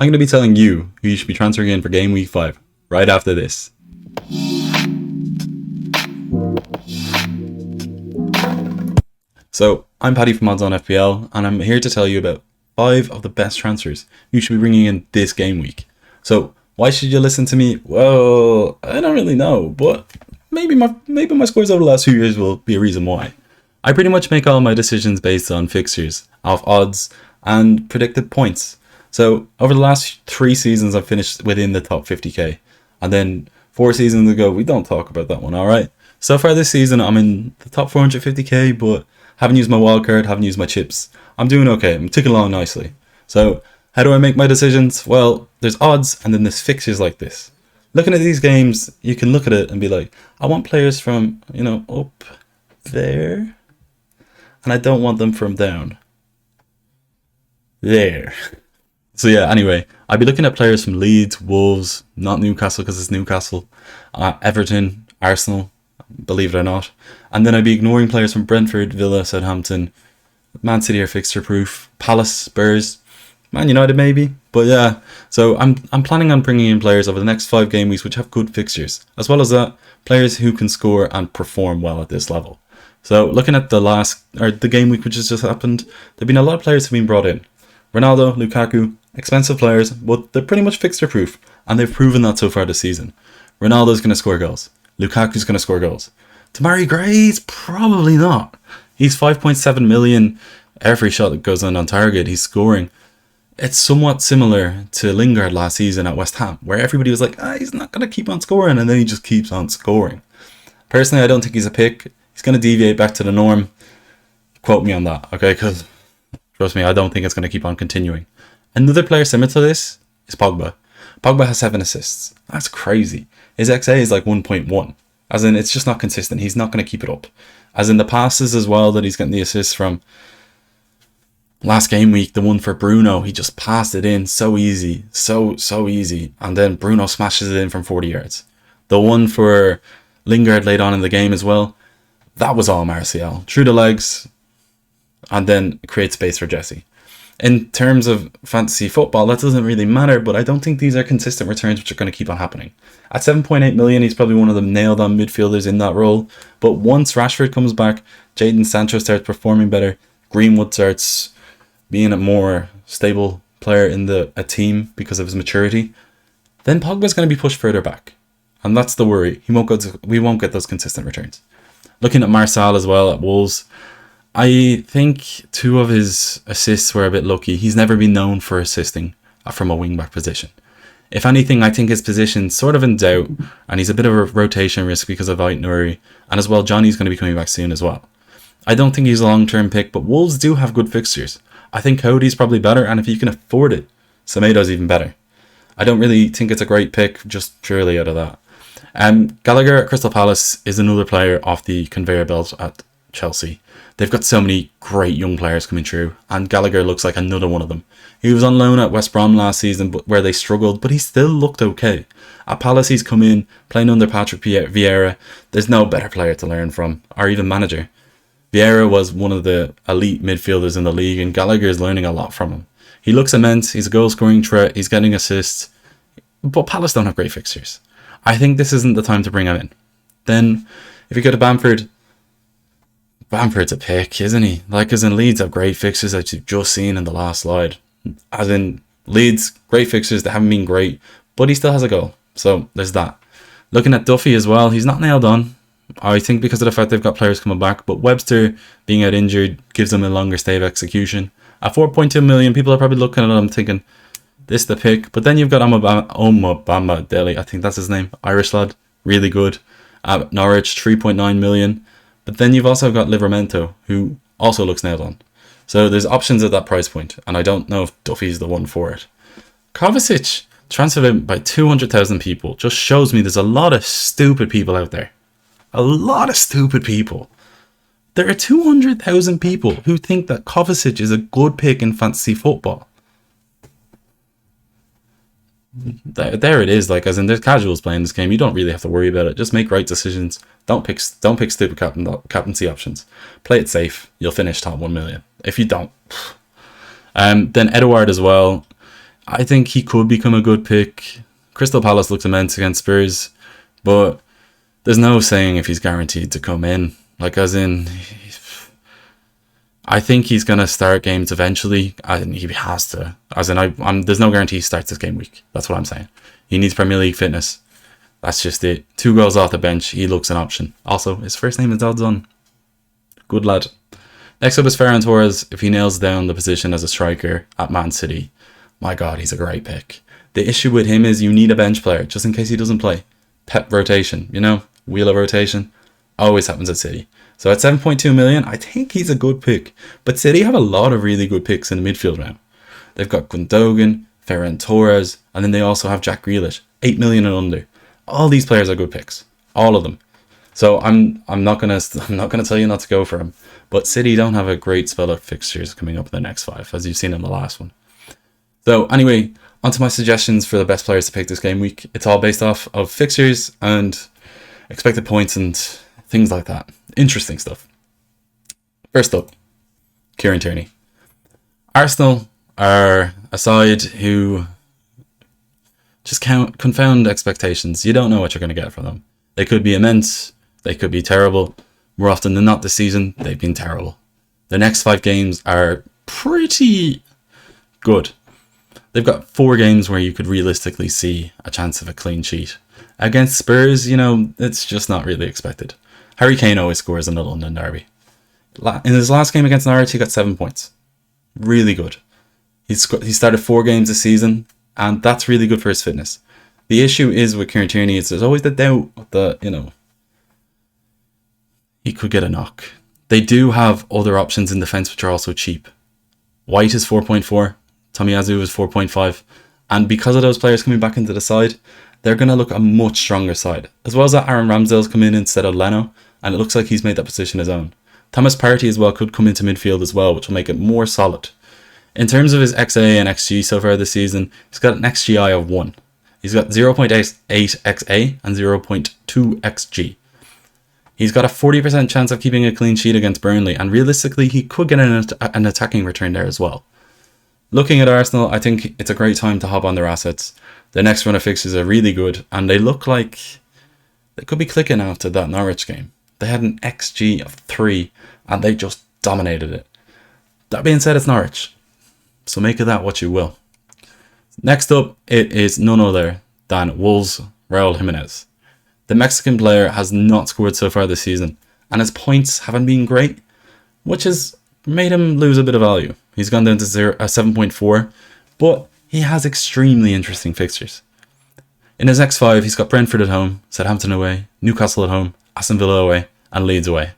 I'm going to be telling you who you should be transferring in for Game Week 5 right after this. So, I'm Paddy from OddsOnFPL, and I'm here to tell you about 5 of the best transfers you should be bringing in this game week. So, why should you listen to me? Well, I don't really know, but maybe my scores over the last few years will be a reason why. I pretty much make all my decisions based on fixtures, off odds, and predicted points. So, over the last 3 seasons, I've finished within the top 50k. And then 4 seasons ago, we don't talk about that one, alright? So far this season, I'm in the top 450k, but haven't used my wildcard, haven't used my chips. I'm doing okay, I'm ticking along nicely. So, how do I make my decisions? Well, there's odds and then there's fixtures like this. Looking at these games, you can look at it and be like, I want players from, up there. And I don't want them from down there. So yeah, anyway, I'd be looking at players from Leeds, Wolves, not Newcastle because it's Newcastle, Everton, Arsenal, believe it or not. And then I'd be ignoring players from Brentford, Villa, Southampton, Man City are fixture proof, Palace, Spurs, Man United maybe. But yeah, so I'm planning on bringing in players over the next 5 game weeks which have good fixtures. As well as that, players who can score and perform well at this level. So looking at the game week which has just happened, there've been a lot of players who've been brought in. Ronaldo, Lukaku, expensive players, but they're pretty much fixture proof, and they've proven that so far this season. Ronaldo's going to score goals. Lukaku's going to score goals. Tamari Gray's probably not. He's 5.7 million every shot that goes on target. He's scoring. It's somewhat similar to Lingard last season at West Ham, where everybody was like, he's not going to keep on scoring, and then he just keeps on scoring. Personally, I don't think he's a pick. He's going to deviate back to the norm. Quote me on that, okay? Because, trust me, I don't think it's going to keep on continuing. Another player similar to this is Pogba. Pogba has 7 assists. That's crazy. His XA is like 1.1. As in, it's just not consistent. He's not going to keep it up. As in the passes as well that he's getting the assists from. Last game week, the one for Bruno, he just passed it in so easy. So easy. And then Bruno smashes it in from 40 yards. The one for Lingard late on in the game as well. That was all Martial. Through the legs. And then create space for Jesse. In terms of fantasy football, that doesn't really matter, but I don't think these are consistent returns which are going to keep on happening. At 7.8 million, he's probably one of the nailed-on midfielders in that role. But once Rashford comes back, Jadon Sancho starts performing better, Greenwood starts being a more stable player in a team because of his maturity, then Pogba's going to be pushed further back. And that's the worry. We won't get those consistent returns. Looking at Martial as well at Wolves, I think 2 of his assists were a bit lucky. He's never been known for assisting from a wing-back position. If anything, I think his position's sort of in doubt, and he's a bit of a rotation risk because of Ait-Nouri, and as well, Johnny's going to be coming back soon as well. I don't think he's a long-term pick, but Wolves do have good fixtures. I think Cody's probably better, and if you can afford it, Semedo's even better. I don't really think it's a great pick, just purely out of that. Gallagher at Crystal Palace is another player off the conveyor belt at Chelsea. They've got so many great young players coming through, and Gallagher looks like another one of them. He was on loan at West Brom last season, where they struggled, but he still looked okay. At Palace, he's come in, playing under Patrick Vieira. There's no better player to learn from, or even manager. Vieira was one of the elite midfielders in the league, and Gallagher is learning a lot from him. He looks immense, he's a goal-scoring threat, he's getting assists, but Palace don't have great fixtures. I think this isn't the time to bring him in. Then, if you go to Bamford's a pick, isn't he? As in Leeds have great fixtures that you've just seen in the last slide. As in Leeds, great fixtures, they haven't been great, but he still has a goal. So there's that. Looking at Duffy as well, he's not nailed on. I think because of the fact they've got players coming back, but Webster being out injured gives them a longer stay of execution. At 4.2 million, people are probably looking at him thinking, this is the pick. But then you've got Omobamba Dele, I think that's his name, Irish lad, really good. At Norwich, 3.9 million. But then you've also got Livramento, who also looks nailed on. So there's options at that price point, and I don't know if Duffy's the one for it. Kovacic, transferred in by 200,000 people, just shows me there's a lot of stupid people out there. A lot of stupid people. There are 200,000 people who think that Kovacic is a good pick in fantasy football. There it is, as in there's casuals playing this game. You don't really have to worry about it. Just make right decisions. Don't pick stupid captaincy options. Play it safe. You'll finish top 1 million. If you don't, then Edouard as well. I think he could become a good pick. Crystal Palace looked immense against Spurs, but there's no saying if he's guaranteed to come in. Like, as in, I think he's going to start games eventually. He has to. As in, there's no guarantee he starts this game week. That's what I'm saying. He needs Premier League fitness. That's just it. 2 goals off the bench. He looks an option. Also, his first name is OddsOn. Good lad. Next up is Ferran Torres. If he nails down the position as a striker at Man City, my God, he's a great pick. The issue with him is you need a bench player just in case he doesn't play. Pep rotation, wheel of rotation. Always happens at City. So at 7.2 million, I think he's a good pick. But City have a lot of really good picks in the midfield now. They've got Gundogan, Ferran Torres, and then they also have Jack Grealish. 8 million and under. All these players are good picks. All of them. So I'm not gonna tell you not to go for him. But City don't have a great spell of fixtures coming up in the next 5, as you've seen in the last one. So anyway, onto my suggestions for the best players to pick this game week. It's all based off of fixtures and expected points and things like that. Interesting stuff. First up, Kieran Tierney. Arsenal are a side who just confound expectations. You don't know what you're going to get from them. They could be immense. They could be terrible. More often than not this season, they've been terrible. The next 5 games are pretty good. They've got 4 games where you could realistically see a chance of a clean sheet. Against Spurs, it's just not really expected. Harry Kane always scores in the London derby. In his last game against Norwich, he got 7 points. Really good. He started 4 games this season, and that's really good for his fitness. The issue is with Kieran Tierney is there's always the doubt that, he could get a knock. They do have other options in defence which are also cheap. White is 4.4, Tomiyasu is 4.5, and because of those players coming back into the side, they're going to look a much stronger side. As well as that, Aaron Ramsdale's come in instead of Leno, and it looks like he's made that position his own. Thomas Partey as well could come into midfield as well, which will make it more solid. In terms of his XA and XG so far this season, he's got an XGI of 1. He's got 0.8 XA and 0.2 XG. He's got a 40% chance of keeping a clean sheet against Burnley, and realistically he could get an attacking return there as well. Looking at Arsenal, I think it's a great time to hop on their assets. The next run of fixtures are really good, and they look like they could be clicking after that Norwich game. They had an XG of 3, and they just dominated it. That being said, it's Norwich, so make of that what you will. Next up, it is none other than Wolves' Raul Jimenez. The Mexican player has not scored so far this season, and his points haven't been great, which has made him lose a bit of value. He's gone down to 7.4, but he has extremely interesting fixtures. In his next 5, he's got Brentford at home, Southampton away, Newcastle at home, Aston Villa away, and Leeds away.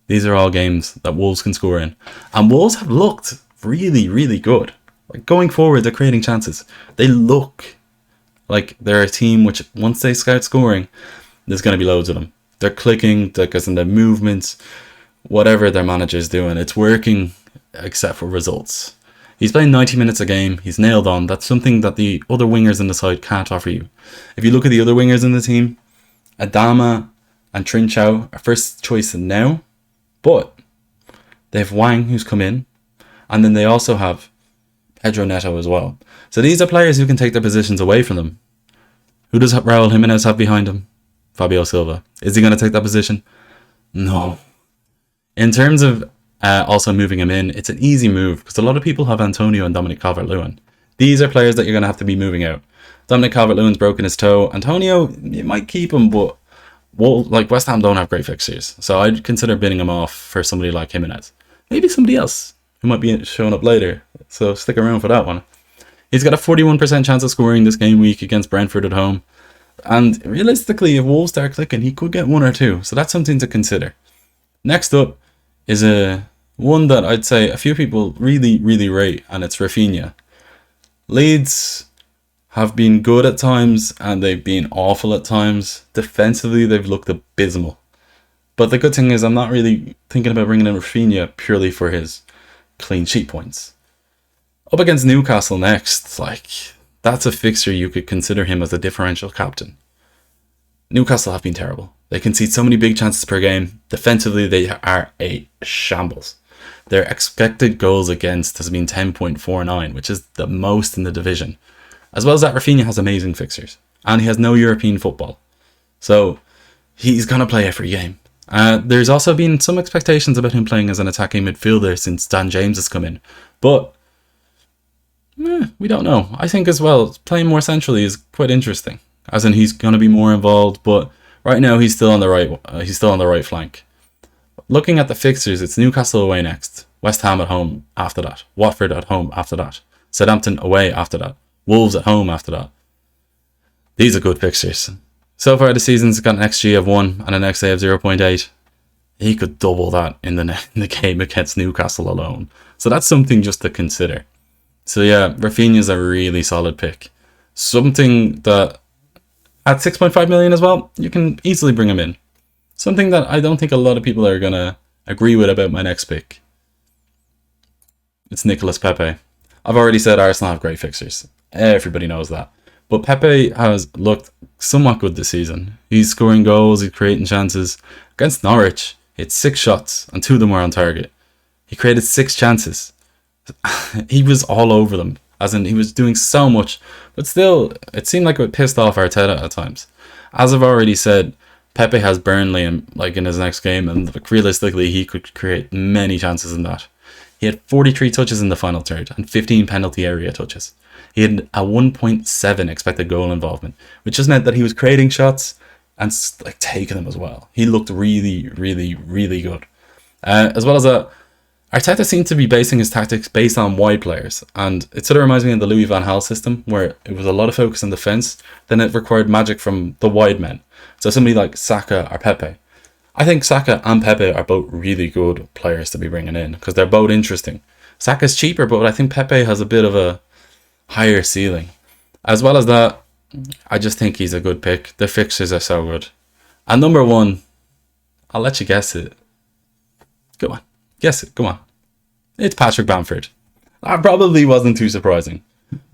These are all games that Wolves can score in. And Wolves have looked really, really good. Like, going forward, they're creating chances. They look like they're a team which, once they start scoring, there's going to be loads of them. They're clicking, because in their movements, whatever their manager's doing, it's working except for results. He's playing 90 minutes a game. He's nailed on. That's something that the other wingers in the side can't offer you. If you look at the other wingers in the team, Adama and Trinchao are first choice now, but they have Wang, who's come in, and then they also have Pedro Neto as well. So these are players who can take their positions away from them. Who does Raul Jimenez have behind him? Fabio Silva. Is he going to take that position? No. In terms of also moving him in, it's an easy move because a lot of people have Antonio and Dominic Calvert-Lewin. These are players that you're going to have to be moving out. Dominic Calvert-Lewin's broken his toe. Antonio, you might keep him, but West Ham don't have great fixtures. So I'd consider bidding him off for somebody like Jimenez. Maybe somebody else who might be showing up later. So stick around for that one. He's got a 41% chance of scoring this game week against Brentford at home. And realistically, if Wolves start clicking, he could get 1 or 2. So that's something to consider. Next up is one that I'd say a few people really, really rate, and it's Raphinha. Leeds have been good at times, and they've been awful at times. Defensively, they've looked abysmal. But the good thing is I'm not really thinking about bringing in Raphinha purely for his clean sheet points. Up against Newcastle next, that's a fixture you could consider him as a differential captain. Newcastle have been terrible. They concede so many big chances per game. Defensively, they are a shambles. Their expected goals against has been 10.49, which is the most in the division. As well as that, Raphinha has amazing fixtures, and he has no European football. So he's going to play every game. There's also been some expectations about him playing as an attacking midfielder since Dan James has come in. But we don't know. I think as well, playing more centrally is quite interesting. As in, he's going to be more involved, but right now he's still on the right. He's still on the right flank. Looking at the fixtures, it's Newcastle away next, West Ham at home after that, Watford at home after that, Southampton away after that, Wolves at home after that. These are good fixtures. So far this season's got an XG of 1 and an XA of 0.8. He could double that in the game against Newcastle alone. So that's something just to consider. So yeah, Raphinha's a really solid pick. Something that at 6.5 million as well, you can easily bring him in. Something that I don't think a lot of people are going to agree with about my next pick. It's Nicolas Pepe. I've already said Arsenal have great fixtures. Everybody knows that. But Pepe has looked somewhat good this season. He's scoring goals, he's creating chances. Against Norwich, he had 6 shots and 2 of them were on target. He created 6 chances. He was all over them. As in, he was doing so much. But still, it seemed like it pissed off Arteta at times. As I've already said, Pepe has Burnley in his next game, and realistically he could create many chances in that. He had 43 touches in the final third and 15 penalty area touches. He had a 1.7 expected goal involvement, which just meant that he was creating shots and taking them as well. He looked really, really, really good. As well as that, Arteta seemed to be basing his tactics based on wide players, and it sort of reminds me of the Louis van Gaal system, where it was a lot of focus on defence, then it required magic from the wide men. So somebody like Saka or Pepe. I think Saka and Pepe are both really good players to be bringing in, because they're both interesting. Saka's cheaper, but I think Pepe has a bit of a higher ceiling. As well as that, I just think he's a good pick. The fixtures are so good. And number 1, I'll let you guess it. Go on. Guess it. Go on. It's Patrick Bamford. That probably wasn't too surprising.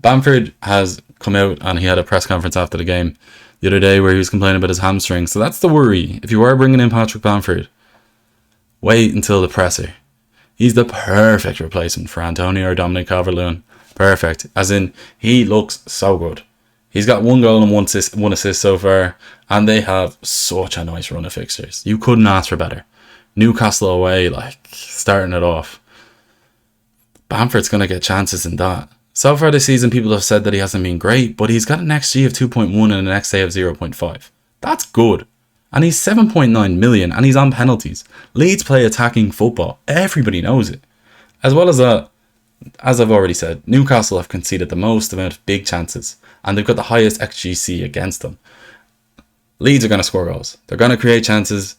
Bamford has come out and he had a press conference after the game the other day where he was complaining about his hamstring. So that's the worry. If you are bringing in Patrick Bamford, wait until the presser. He's the perfect replacement for Antonio or Dominic Calvert-Lewin. Perfect. As in, he looks so good. He's got 1 goal and 1 assist so far, and they have such a nice run of fixtures. You couldn't ask for better. Newcastle away, starting it off. Bamford's going to get chances in that. So far this season, people have said that he hasn't been great, but he's got an XG of 2.1 and an XA of 0.5. That's good. And he's 7.9 million, and he's on penalties. Leeds play attacking football. Everybody knows it. As well as that, as I've already said, Newcastle have conceded the most amount of big chances, and they've got the highest XGC against them. Leeds are going to score goals. They're going to create chances.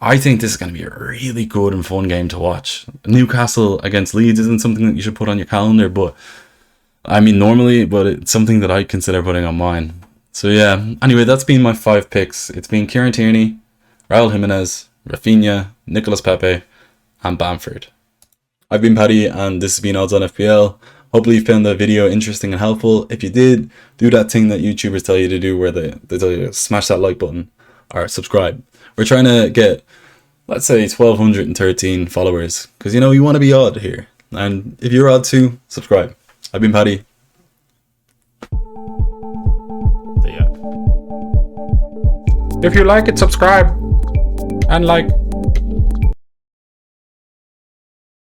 I think this is going to be a really good and fun game to watch. Newcastle against Leeds isn't something that you should put on your calendar, but normally, but it's something that I consider putting on mine. So yeah, anyway, that's been my 5 picks. It's been Kieran Tierney, Raul Jimenez, Raphinha, Nicolas Pepe, and Bamford. I've been Paddy, and this has been Odds on FPL. Hopefully you found the video interesting and helpful. If you did, do that thing that YouTubers tell you to do, where they tell you to smash that like button or subscribe. We're trying to get, let's say, 1,213 followers, because you want to be odd here. And if you're odd too, subscribe. I've been Paddy. Yeah. If you like it, subscribe and like.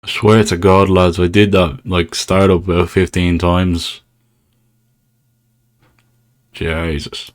I swear to God, lads, I did that startup about 15 times. Jesus.